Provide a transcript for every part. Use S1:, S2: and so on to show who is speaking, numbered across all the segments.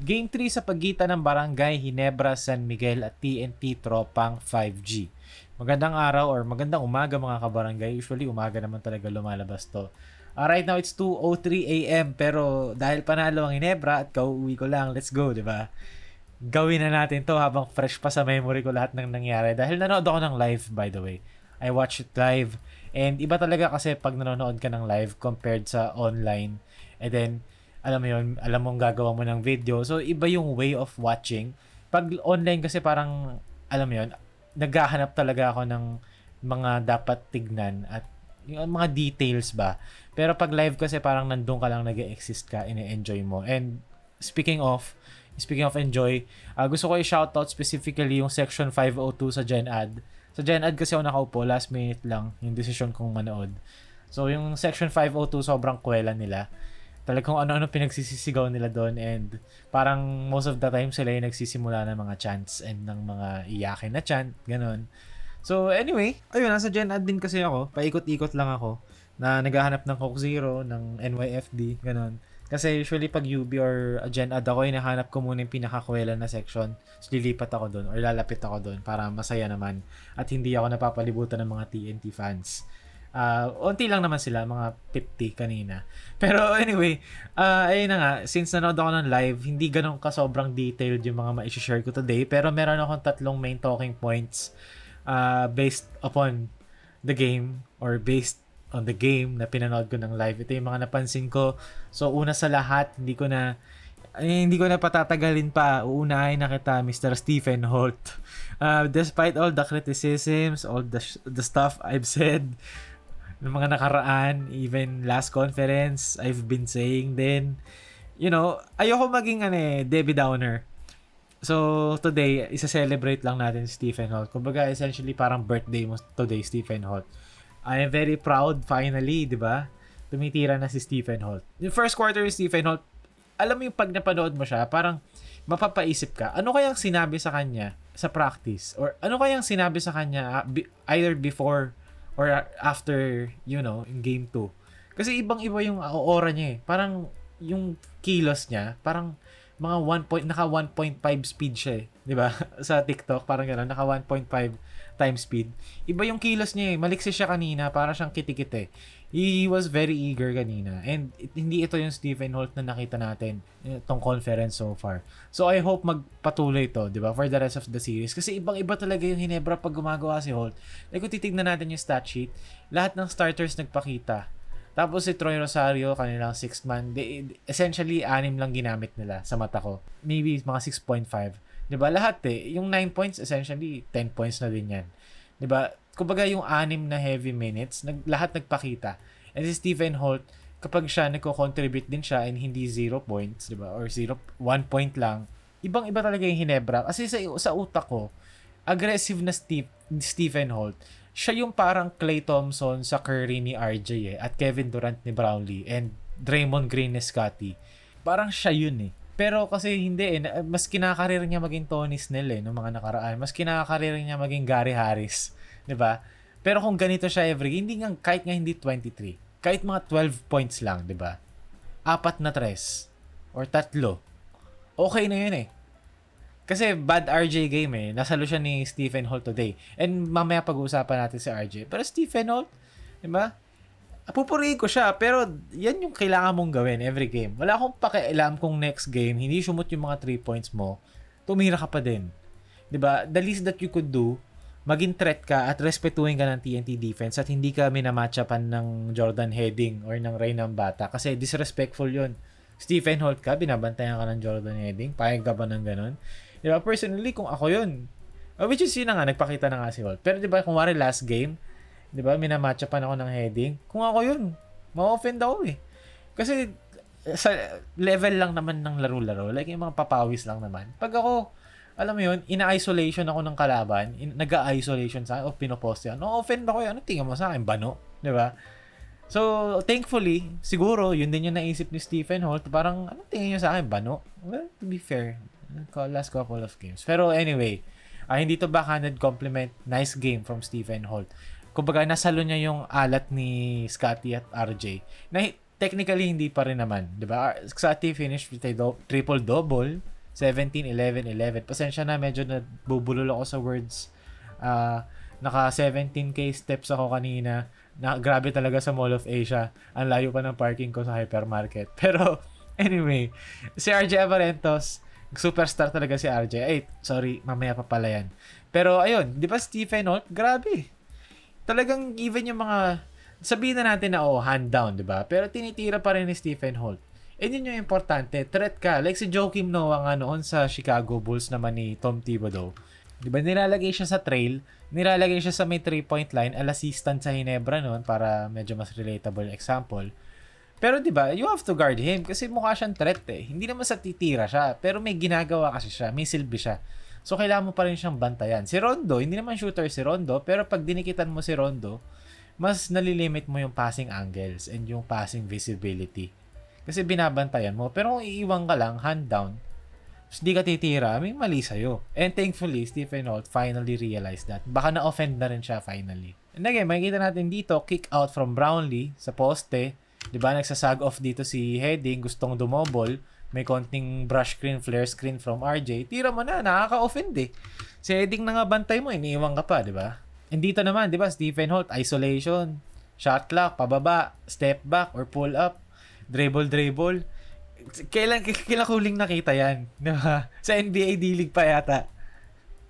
S1: Game 3 sa pagitan ng Barangay Ginebra San Miguel at TNT Tropang 5G. Magandang araw or magandang umaga mga kabarangay. Usually umaga naman talaga lumalabas to. Right now it's 2:03 AM pero dahil panalo ang Ginebra at kauuwi ko lang, let's go, 'di ba? Gawin na natin to habang fresh pa sa memory ko lahat ng nangyari dahil nanood ako ng live, by the way. I watched it live and iba talaga kasi pag nanonood ka ng live compared sa online. And then alam mo yun, alam mong gagawa mo ng video. So, iba yung way of watching. Pag online kasi parang, alam mo yun, naghahanap talaga ako ng mga dapat tignan at yung mga details ba. Pero pag live kasi parang nandun ka lang nag-exist ka, ine-enjoy mo. And speaking of enjoy, gusto ko i-shoutout specifically yung section 502 sa GenAd. Sa GenAd kasi ako nakaupo, last minute lang yung decision kong manood. So, yung section 502, sobrang kwela nila. Talagang ano-ano pinagsisisigaw nila doon and parang most of the time sila yung nagsisimula ng mga chants and ng mga iyakin na chant, ganun. So anyway, ayun, nasa Gen Ad din kasi ako, paikot-ikot lang ako na naghahanap ng Coke Zero, ng NYFD, ganun. Kasi usually pag UB or Gen Ad ako, hinahanap ko muna yung pinakakwela na section. So, lilipat ako doon or lalapit ako doon para masaya naman at hindi ako napapalibutan ng mga TNT fans. Unti lang naman sila, mga 50 kanina. Pero anyway, ayun na nga, since nanood ako ng live, hindi ganun ka sobrang detailed yung mga ma-share ko today. Pero meron akong 3 main talking points based upon the game or based on the game na pinanood ko ng live. Ito yung mga napansin ko. So una sa lahat, hindi ko na patatagalin pa. Uunahin na kita, Mr. Stephen Holt. Despite all the criticisms, all the stuff I've said, ng mga nakaraan, even last conference, I've been saying din, you know, ayoko maging Debbie Downer. So, today, isa-celebrate lang natin si Stephen Holt. Kumbaga, essentially, parang birthday mo today, Stephen Holt. I am very proud, finally, di ba? Tumitira na si Stephen Holt. Yung first quarter ni Stephen Holt, alam mo yung pag napanood mo siya, parang mapapaisip ka, ano kayang sinabi sa kanya sa practice? Or ano kayang sinabi sa kanya either before or after, you know, in game 2. Kasi ibang-iba yung aura niya eh. Parang yung kilos niya, parang mga naka 1.5 speed siya eh. 'Di ba? Sa TikTok, parang gano'n, naka 1.5 times speed. Iba yung kilos niya eh. Maliksi siya kanina, para siyang kitikit eh. He was very eager kanina. And hindi ito yung Stephen Holt na nakita natin itong conference so far. So I hope magpatuloy to, di ba? For the rest of the series. Kasi ibang-iba talaga yung Ginebra pag gumagawa si Holt. Like kung titignan natin yung stat sheet, lahat ng starters nagpakita. Tapos si Troy Rosario, kanilang 6th man, essentially 6 lang ginamit nila sa mata ko. Maybe mga 6.5. 'Di ba? Lahat yung 9 points essentially 10 points na din 'yan. 'Di ba? Kumbaga yung 6 na heavy minutes, lahat nagpakita. And si Stephen Holt, kapag siya nagko-contribute din siya and hindi 0 points, 'di ba? Or 1 point lang. Ibang-iba talaga yung Ginebra kasi sa utak ko, aggressive na Stephen Holt. Siya yung parang Klay Thompson sa Curry ni RJ at Kevin Durant ni Brownlee and Draymond Green ni Scottie. Parang siya yun eh. Pero kasi hindi eh. Mas kinakarir niya maging Tony Snell noong mga nakaraan. Mas kinakarir niya maging Gary Harris. 'Di ba? Pero kung ganito siya every game, kahit nga hindi 23. Kahit mga 12 points lang, 'di ba? 4 na 3 or 3. Okay na yun eh. Kasi bad RJ game eh. Nasalo siya ni Stephen Holt today. And mamaya pag-uusapan natin si RJ. Pero Stephen Holt, di ba? Pupurihin ko siya. Pero yan yung kailangan mong gawin every game. Wala akong pakialam kung next game, hindi sumot yung mga 3 points mo, tumira ka pa din. Di ba? The least that you could do, maging threat ka at respetuhin ka ng TNT defense at hindi ka minamatchapan ng Jordan Heading or ng Ray ng Bata. Kasi disrespectful yun. Stephen Holt ka, binabantayan ka ng Jordan Heading. Payag ka ba ng ganun? Diba? Personally, kung ako yun, which is yun na nga, nagpakita na nga si Holt. Pero diba, kung wari last game, diba, minamatcha pa ako ng heading. Kung ako yun, ma-offend ako eh. Kasi, sa level lang naman ng laro-laro, like yung mga papawis lang naman. Pag ako, alam mo yun, ina-isolation ako ng kalaban, nag-isolation sa akin, o pinopost yan, na-offend ako yun, ano tingin mo sa akin, bano? Diba? So, thankfully, siguro, yun din yung naisip ni Stephen Holt, parang, ano tingin nyo sa akin, bano? Well, to be fair, last couple of games. Pero anyway, hindi to backhanded compliment. Nice game from Stephen Holt. Kumbaga, nasalo niya yung alat ni Scottie at RJ. Na technically, hindi pa rin naman. Diba? Scottie finished with a triple-double. 17, 11, 11. Pasensya na, medyo nabubulol ako sa words. Naka 17k steps ako kanina. Grabe talaga sa Mall of Asia. Ang layo pa ng parking ko sa hypermarket. Pero, anyway, si RJ Abarentos, superstar talaga si RJ. Ay, sorry, mamaya pa pala yan. Pero, ayun, di ba Stephen Holt? Grabe. Talagang even yung mga, sabihin na natin na, hand down, di ba? Pero tinitira pa rin ni Stephen Holt. And yun yung importante, threat ka. Like si Joakim Noah nga noon sa Chicago Bulls naman ni Tom Thibodeau. Di ba, nilalagay siya sa trail, nilalagay siya sa may 3-point line, assistant sa Hinebra noon para medyo mas relatable example. Pero di ba, you have to guard him kasi mukha siyang threat eh. Hindi naman sa titira siya, pero may ginagawa kasi siya, may silbi siya. So, kailangan mo pa rin siyang bantayan. Si Rondo, hindi naman shooter si Rondo, pero pag dinikitan mo si Rondo, mas nalilimit mo yung passing angles and yung passing visibility. Kasi binabantayan mo. Pero kung iiwan ka lang, hand down, di ka titira, may mali sa'yo. And thankfully, Stephen Holt finally realized that. Baka na-offend na rin siya finally. And again, makikita natin dito, kick out from Brownlee sa poste. Diba, nagsasag off dito si Heading, gustong dumobol. May konting brush screen, flare screen from RJ. Tira mo na, nakaka-offend eh. Si Heading na nga bantay mo, iniiwan ka pa, diba? And dito naman, diba, Stephen Holt, isolation, shot clock, pababa, step back, or pull up, dribble. Kailan ko huling nakita yan? Diba? Sa NBA D-League pa yata.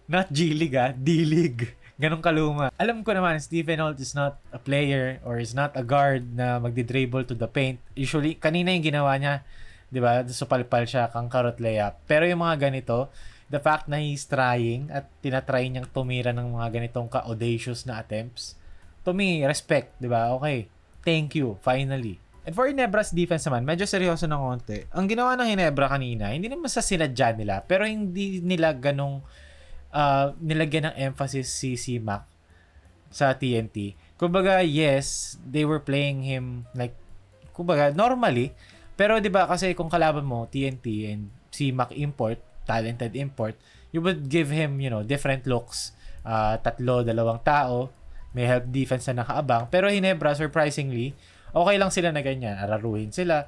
S1: Not G-League D-League. Ganun kaluma. Alam ko naman, Stephen Holt is not a player or is not a guard na magdi-dribble to the paint. Usually, kanina yung ginawa niya, diba? Supalpal siya, kangkarot layup. Pero yung mga ganito, the fact na he's trying at tinatry niyang tumira ng mga ganitong ka-audacious na attempts, to me, respect, diba? Okay. Thank you, finally. And for Hinebra's defense naman, medyo seryoso ng konti. Ang ginawa ng Hinebra kanina, hindi naman sa sinadya nila, pero hindi nila ganong nilagyan ng emphasis si C-Mac sa TNT. Kumbaga, yes, they were playing him like, kumbaga, normally, pero 'di ba kasi kung kalaban mo TNT and C-Mac import, talented import, you would give him, different looks. Dalawang tao, may help defense na nakaabang. Pero Hinebra, surprisingly, okay lang sila na ganyan. Araruhin sila,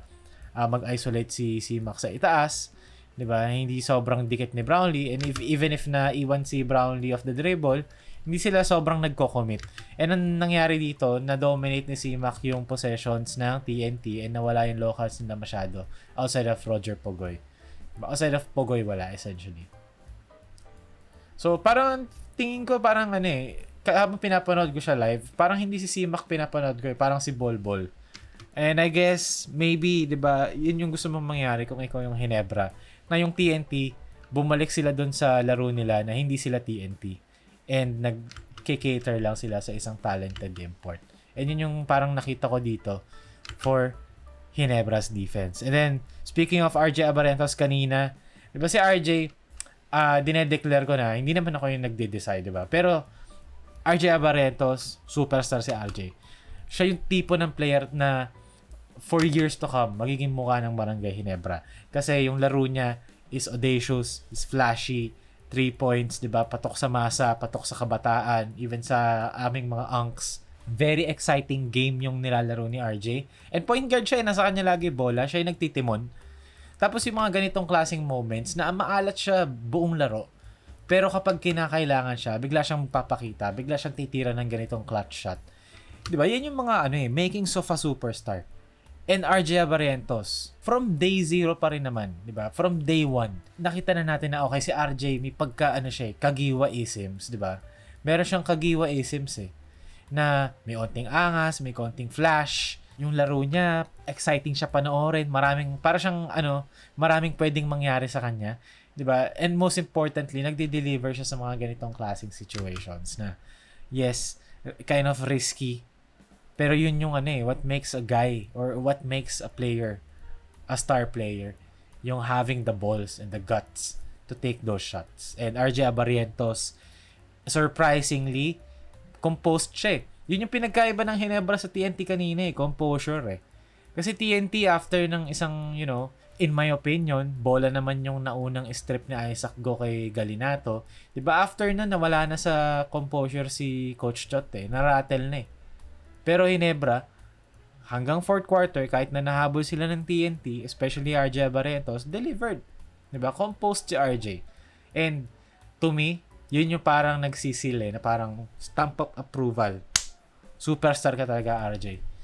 S1: mag-isolate si C-Mac sa itaas, 'di ba? Hindi sobrang dikit ni Brownlee, and even if na iwan si Brownlee of the dribble, hindi sila sobrang nagko-commit. And ang nangyari dito, na-dominate ni C-Mac yung possessions ng TNT and nawala yung locals nila masyado outside of Roger Pogoy. Outside of Pogoy, wala essentially. So, parang tingin ko parang habang pinapanood ko siya live, parang hindi si C-Mac pinapanood ko, parang si Bol Bol. And I guess, maybe, 'di ba, yun yung gusto mong mangyari kung ikaw yung Hinebra, na yung TNT, bumalik sila dun sa laro nila na hindi sila TNT. And nag-cater lang sila sa isang talented import. And yun yung parang nakita ko dito for Hinebra's defense. And then, speaking of RJ Abarentos kanina, di ba si RJ, dinedeclare ko na, hindi naman ako yung nagde-decide, di ba? Pero, RJ Abarentos, superstar si RJ. Siya yung tipo ng player na for years to come, magiging mukha ng Barangay Hinebra. Kasi yung laro niya is audacious, is flashy, 3 points, 'di ba? Patok sa masa, patok sa kabataan, even sa aming mga unks. Very exciting game yung nilalaro ni RJ. And point guard siya, nasa kanya lagi bola, siya yung nagtitimon. Tapos yung mga ganitong klaseng moments na maalat siya buong laro. Pero kapag kinakailangan siya, bigla siyang papakita, bigla siyang titira ng ganitong clutch shot. 'Di ba? Yan yung mga makings of a superstar. And RJ Abarentos, from day 0 pa rin naman, di ba? From day 1, nakita na natin na okay, si RJ may kagiwa-isms, di ba? Meron siyang kagiwa-isms na may onting angas, may konting flash, yung laro niya, exciting siya panoorin, para siyang maraming pwedeng mangyari sa kanya, di ba? And most importantly, nagde-deliver siya sa mga ganitong klaseng situations na, yes, kind of risky, pero yun yung what makes a guy or what makes a player a star player, yung having the balls and the guts to take those shots. And RJ Abarentos, surprisingly, composed siya. Yun yung pinagkaiba ng Hinebra sa TNT kanina, composure . Kasi TNT after ng isang, in my opinion, bola naman yung naunang strip ni Isaac Go kay Galinato. 'Di ba after na nawala na sa composure si Coach Chot narattle na . Pero Hinebra, hanggang 4th quarter, kahit na nahabol sila ng TNT, especially RJ Abarentos, delivered. Diba? Composed si RJ. And to me, yun yung parang nagsisili na parang stamp of approval. Superstar ka talaga, RJ.